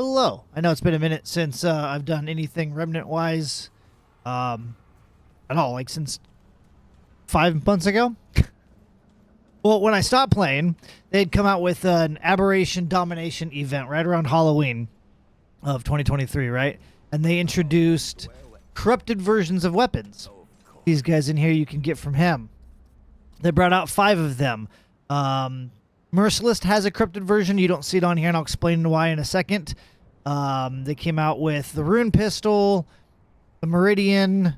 below. I know it's been a minute since I've done anything Remnant-wise at all, like since 5 months ago. Well, when I stopped playing, they'd come out with an Aberration Domination event right around Halloween of 2023, right? And they introduced corrupted versions of weapons. These guys in here you can get from him. They brought out 5 of them. Merciless has a corrupted version. You don't see it on here, and I'll explain why in a second. They came out with the Rune Pistol, the Meridian,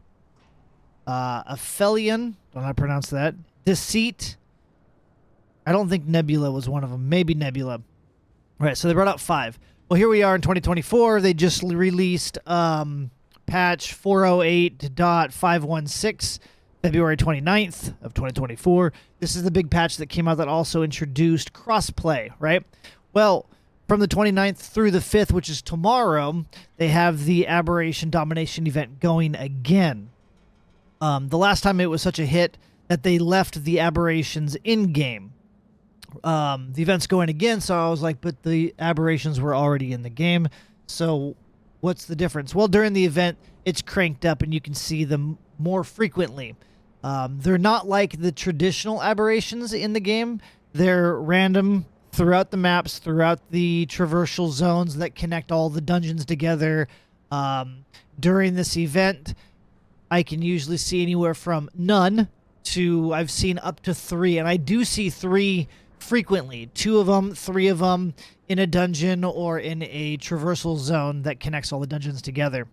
Aphelion, don't know how to pronounce that, Deceit. I don't think Nebula was one of them. Maybe Nebula. All right, so they brought out 5. Well, here we are in 2024. They just released patch 408.516, February 29th of 2024. This is the big patch that came out that also introduced crossplay, right? Well, from the 29th through the 5th, which is tomorrow, they have the Aberration Domination event going again. The last time it was such a hit that they left the Aberrations in-game. The event's going again, so I was like, but the Aberrations were already in the game, so what's the difference? Well, during the event, it's cranked up and you can see them more frequently. They're not like the traditional Aberrations in the game. They're random throughout the maps, throughout the traversal zones that connect all the dungeons together. During this event, I can usually see anywhere from none to I've seen up to 3, and I do see 3 frequently. 2 of them, 3 of them in a dungeon or in a traversal zone that connects all the dungeons together.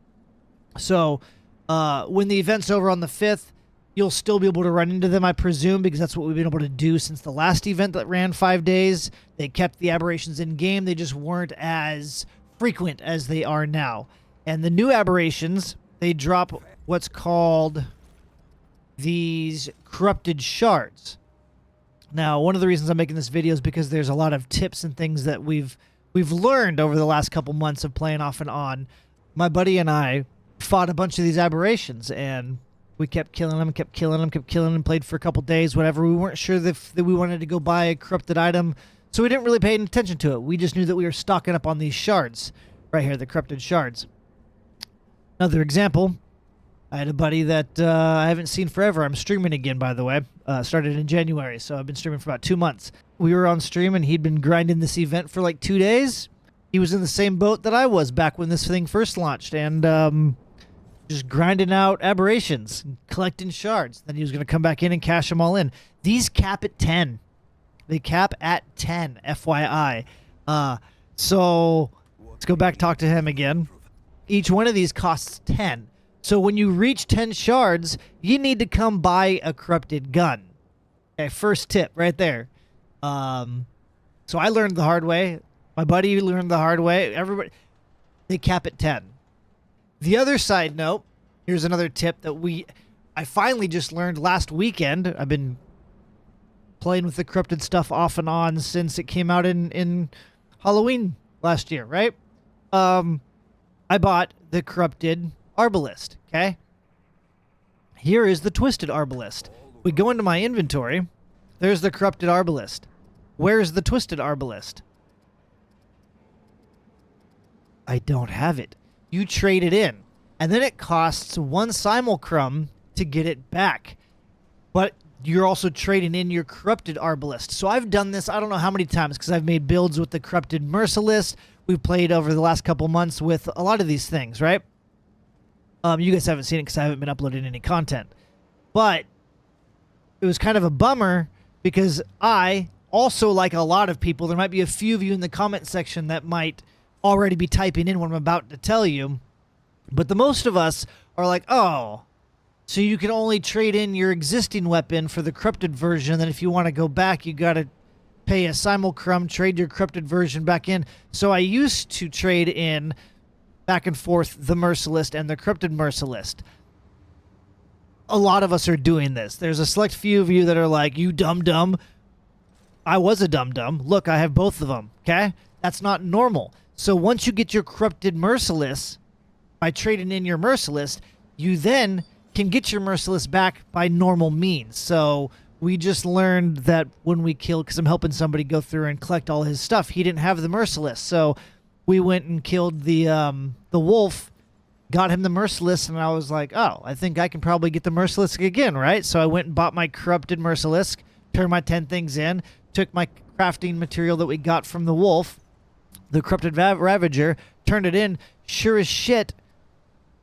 So when the event's over on the 5th, you'll still be able to run into them, I presume, because that's what we've been able to do since the last event that ran 5 days. They kept the Aberrations in game. They just weren't as frequent as they are now. And the new Aberrations, they drop what's called these corrupted shards. Now, one of the reasons I'm making this video is because there's a lot of tips and things that we've learned over the last couple months of playing off and on. My buddy and I fought a bunch of these Aberrations, and we kept killing them, played for a couple days, whatever. We weren't sure that we wanted to go buy a corrupted item, so we didn't really pay any attention to it. We just knew that we were stocking up on these shards right here, the corrupted shards. Another example, I had a buddy that I haven't seen forever. I'm streaming again, by the way. Started in January, so I've been streaming for about 2 months. We were on stream, and he'd been grinding this event for like 2 days. He was in the same boat that I was back when this thing first launched, and just grinding out Aberrations, and collecting shards. Then he was going to come back in and cash them all in. These cap at 10. They cap at 10, FYI. So let's go back, talk to him again. Each one of these costs 10. So when you reach 10 shards, you need to come buy a corrupted gun. Okay, first tip right there. So I learned the hard way. My buddy learned the hard way. Everybody, they cap at 10. The other side note, here's another tip that I finally just learned last weekend. I've been playing with the corrupted stuff off and on since it came out in Halloween last year, right? I bought the corrupted Arbalist, okay? Here is the twisted Arbalist. We go into my inventory. There's the corrupted Arbalist. Where's the twisted Arbalist? I don't have it. You trade it in, and then it costs 1 simulcrum to get it back. But you're also trading in your corrupted Arbalist. So I've done this I don't know how many times, because I've made builds with the corrupted Merciless. We've played over the last couple months with a lot of these things, right? You guys haven't seen it because I haven't been uploading any content. But it was kind of a bummer because I, also like a lot of people, there might be a few of you in the comment section that might already be typing in what I'm about to tell you. But the most of us are like, oh, so you can only trade in your existing weapon for the corrupted version. Then if you want to go back, you got to pay a simulcrum, trade your corrupted version back in. So I used to trade in back and forth the Merciless and the corrupted Merciless. A lot of us are doing this. There's a select few of you that are like, you dumb. I was a dumb. Look, I have both of them, okay? That's not normal. So once you get your corrupted Merciless, by trading in your Merciless, you then can get your Merciless back by normal means. So we just learned that when we kill, because I'm helping somebody go through and collect all his stuff, he didn't have the Merciless. So we went and killed the wolf, got him the Merciless, and I was like, oh, I think I can probably get the Merciless again, right? So I went and bought my corrupted Merciless, turned my 10 things in, took my crafting material that we got from the wolf, the corrupted Ravager, turned it in. Sure as shit,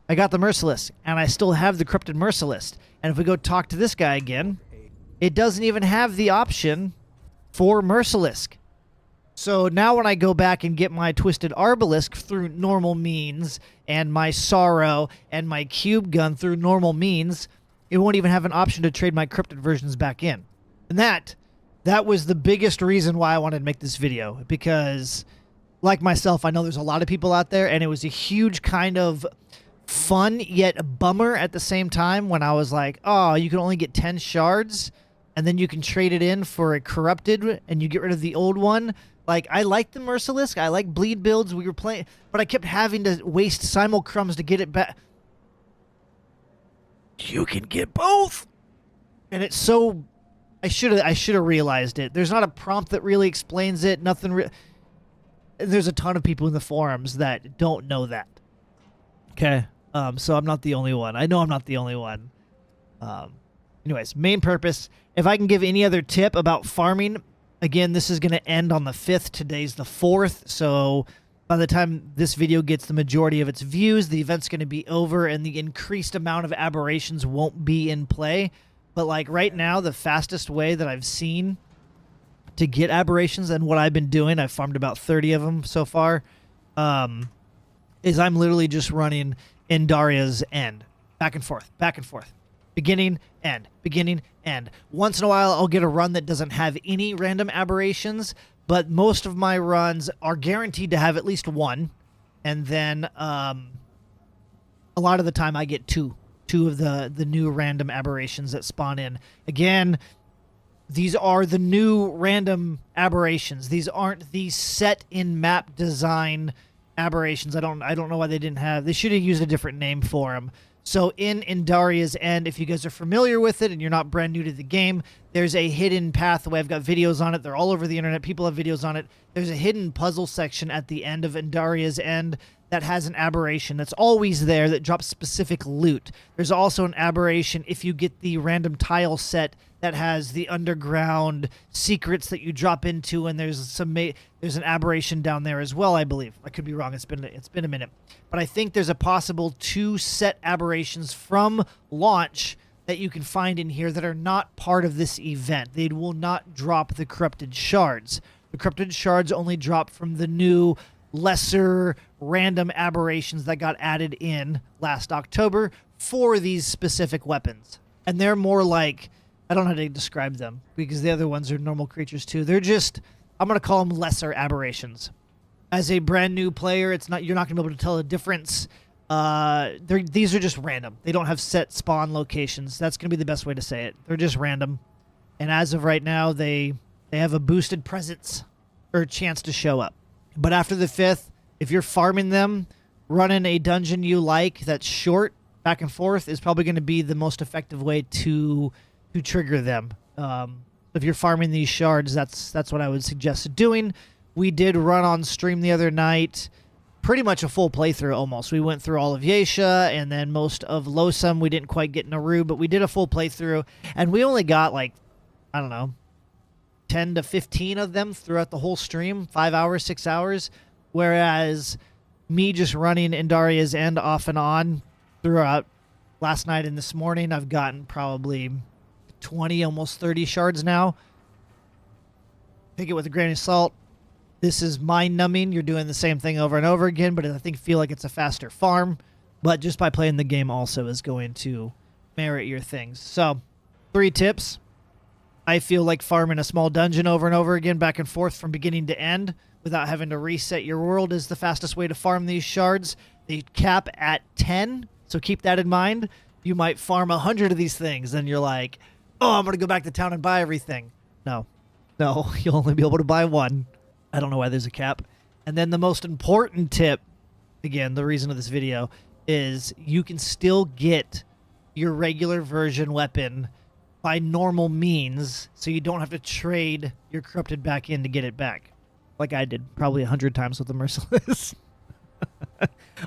I got the Merciless, and I still have the corrupted Merciless. And if we go talk to this guy again, it doesn't even have the option for Merciless. So now when I go back and get my Twisted Arbalisk through normal means, and my Sorrow and my Cube Gun through normal means, it won't even have an option to trade my corrupted versions back in. And that was the biggest reason why I wanted to make this video, because like myself, I know there's a lot of people out there, and it was a huge kind of fun yet a bummer at the same time when I was like, oh, you can only get 10 shards, and then you can trade it in for a corrupted, and you get rid of the old one. Like, I like the Merciless, I like bleed builds, we were playing, but I kept having to waste simulcrums to get it back. You can get both! And it's so... I should have realized it. There's not a prompt that really explains it, nothing... There's a ton of people in the forums that don't know that. Okay? So I'm not the only one. I know I'm not the only one. Anyways, main purpose. If I can give any other tip about farming... Again, this is going to end on the 5th. Today's the 4th. So by the time this video gets the majority of its views, the event's going to be over and the increased amount of aberrations won't be in play. But like right now, the fastest way that I've seen to get aberrations and what I've been doing, I've farmed about 30 of them so far, is I'm literally just running Indaria's End. Back and forth, back and forth. Beginning, end. Beginning, end. Once in a while, I'll get a run that doesn't have any random aberrations, but most of my runs are guaranteed to have at least one. And then a lot of the time, I get two of the new random aberrations that spawn in. Again, these are the new random aberrations. These aren't the set in map design aberrations. I don't know why they didn't have. They should have used a different name for them. So in Indaria's End, if you guys are familiar with it and you're not brand new to the game, there's a hidden pathway. I've got videos on it. They're all over the internet. People have videos on it. There's a hidden puzzle section at the end of Indaria's End that has an aberration that's always there that drops specific loot. There's also an aberration if you get the random tile set that has the underground secrets that you drop into, and there's an aberration down there as well, I believe. I could be wrong. It's been a minute. But I think there's a possible 2 set aberrations from launch that you can find in here that are not part of this event. They will not drop the corrupted shards. The corrupted shards only drop from the new lesser random aberrations that got added in last October for these specific weapons. And they're more like, I don't know how to describe them because the other ones are normal creatures too. They're just, I'm going to call them lesser aberrations. As a brand new player, you're not going to be able to tell the difference. These are just random. They don't have set spawn locations. That's going to be the best way to say it. They're just random. And as of right now, they have a boosted presence or chance to show up. But after the 5th, if you're farming them, running a dungeon you like that's short, back and forth, is probably going to be the most effective way to trigger them. If you're farming these shards, that's what I would suggest doing. We did run on stream the other night, pretty much a full playthrough almost. We went through all of Yesha and then most of Losum. We didn't quite get Naru, but we did a full playthrough, and we only got like, I don't know, 10 to 15 of them throughout the whole stream, 5 hours, 6 hours, whereas me just running Indaria's End off and on throughout last night and this morning, I've gotten probably 20, almost 30 shards now. Take it with a grain of salt. This is mind-numbing. You're doing the same thing over and over again, but I feel like it's a faster farm. But just by playing the game also is going to merit your things. So, 3 tips. I feel like farming a small dungeon over and over again, back and forth from beginning to end, without having to reset your world is the fastest way to farm these shards. They cap at 10, so keep that in mind. You might farm 100 of these things, and you're like, oh, I'm going to go back to town and buy everything. No, you'll only be able to buy 1. I don't know why there's a cap. And then the most important tip, again, the reason of this video, is you can still get your regular version weapon by normal means, so you don't have to trade your corrupted back in to get it back. like I did probably 100 times with the Merciless.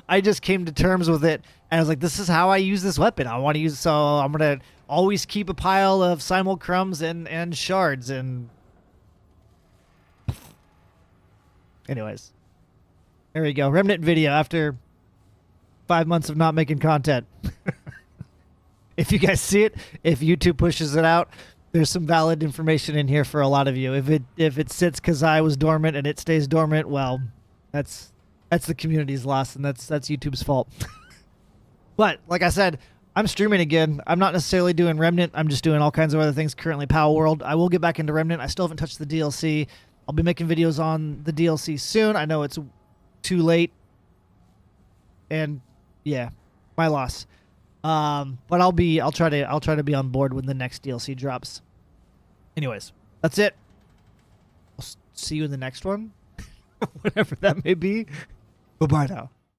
I just came to terms with it, and I was like, this is how I use this weapon. I want to use, so I'm going to always keep a pile of simulcrums and shards. And anyways, there we go. Remnant video after 5 months of not making content. If you guys see it, if YouTube pushes it out, there's some valid information in here for a lot of you. If it sits because I was dormant and it stays dormant, well, that's the community's loss, and that's YouTube's fault. But like I said, I'm streaming again. I'm not necessarily doing Remnant. I'm just doing all kinds of other things currently. Power World. I will get back into Remnant. I still haven't touched the DLC. I'll be making videos on the DLC soon. I know it's too late, and yeah, my loss. But I'll try to be on board when the next DLC drops. Anyways, that's it. I'll see you in the next one, whatever that may be. Bye-bye now.